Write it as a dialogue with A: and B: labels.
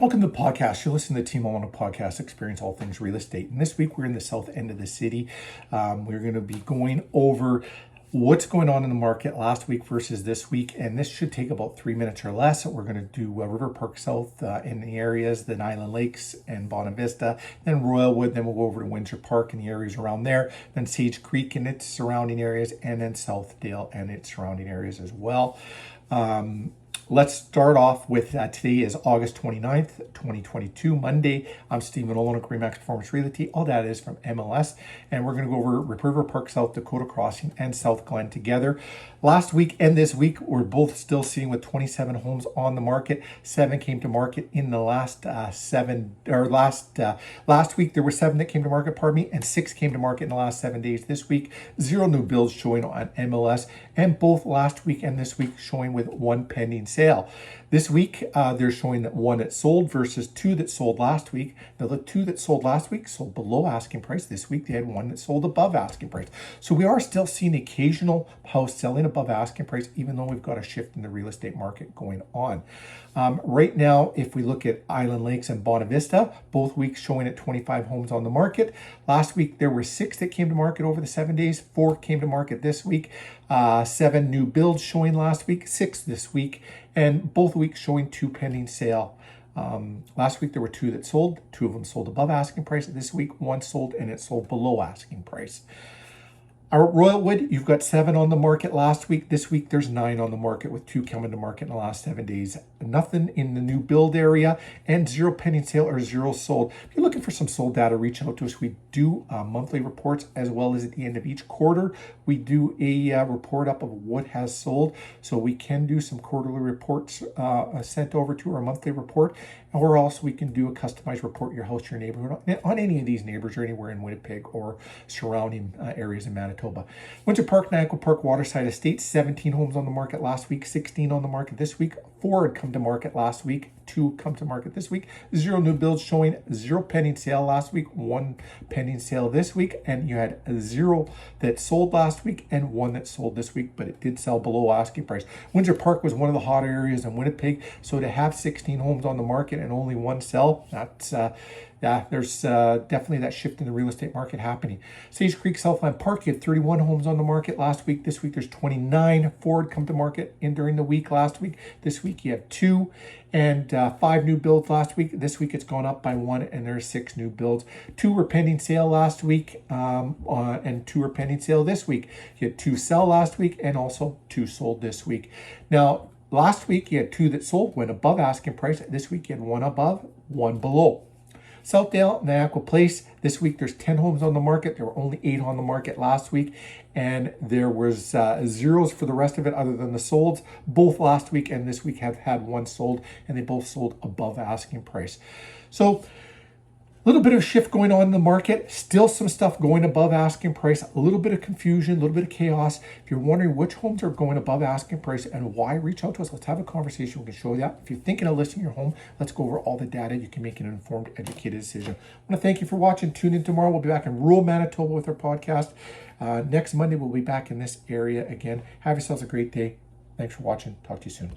A: Welcome to the podcast. You're listening to the Team on a Podcast, Experience All Things Real Estate. And this week we're in the south end of the city. We're going to be going over what's going on in the market last week versus this week. And this should take about 3 minutes or less. We're going to do River Park South in the areas, then Island Lakes and Bonavista, then Royalwood. Then we'll go over to Windsor Park and the areas around there, then Sage Creek and its surrounding areas, and then Southdale and its surrounding areas as well. Let's start off with today is August 29th, 2022, Monday. I'm Stephen Olyniuk, Remax Performance Realty. All that is from MLS. And we're going to go over River Park South, Dakota Crossing, and South Glen together. Last week and this week, we're both still seeing with 27 homes on the market. 7 came to market in the last last week. There were 7 that came to market, and 6 came to market in the last 7 days. This week, 0 new builds showing on MLS, and both last week and this week showing with 1 pending sale. This week, they're showing that 1 that sold versus 2 that sold last week. Now, the 2 that sold last week sold below asking price. This week, they had 1 that sold above asking price. So we are still seeing the occasional house selling above asking price, even though we've got a shift in the real estate market going on. Right now, if we look at Island Lakes and Bonavista, both weeks showing at 25 homes on the market. Last week, there were 6 that came to market over the 7 days. 4 came to market this week. 7 new builds showing last week, 6 this week, and both weeks showing 2 pending sale. Last week, there were 2 that sold. 2 of them sold above asking price. This week, 1 sold and it sold below asking price. Our Royalwood, you've got 7 on the market last week. This week, there's 9 on the market with 2 coming to market in the last 7 days. Nothing in the new build area and 0 pending sale or 0 sold. If you're looking for some sold data, reach out to us. We do monthly reports as well as at the end of each quarter. We do a report up of what has sold. So we can do some quarterly reports sent over to our monthly report. Or also we can do a customized report, your house, your neighborhood, on any of these neighbors or anywhere in Winnipeg or surrounding areas in Manitoba. Windsor Park, Niagara Park, Waterside Estates, 17 homes on the market last week, 16 on the market this week. 4 had come to market last week, 2 come to market this week. 0 new builds showing, 0 pending sale last week, 1 pending sale this week, and you had 0 that sold last week and 1 that sold this week, but it did sell below asking price. Windsor Park was one of the hotter areas in Winnipeg, so to have 16 homes on the market and only 1 sell, that's there's definitely that shift in the real estate market happening. Sage Creek, Southland Park, you had 31 homes on the market last week. This week, there's 29. 4 had come to market in during the week last week. This week, you have 2 and 5 new builds last week. This week, it's gone up by 1 and there's 6 new builds. 2 were pending sale last week and 2 were pending sale this week. You had 2 sell last week and also 2 sold this week. Now, last week, you had 2 that sold, went above asking price. This week, you had 1 above, 1 below. Southdale, Niagara Place, this week there's 10 homes on the market. There were only 8 on the market last week, and there was zeros for the rest of it other than the solds. Both last week and this week have had 1 sold, and they both sold above asking price. So a little bit of shift going on in the market, still some stuff going above asking price, a little bit of confusion, a little bit of chaos. If you're wondering which homes are going above asking price and why, reach out to us. Let's have a conversation. We can show you that. If you're thinking of listing your home, let's go over all the data. You can make an informed, educated decision. I want to thank you for watching. Tune in tomorrow. We'll be back in rural Manitoba with our podcast. Next Monday, we'll be back in this area again. Have yourselves a great day. Thanks for watching. Talk to you soon.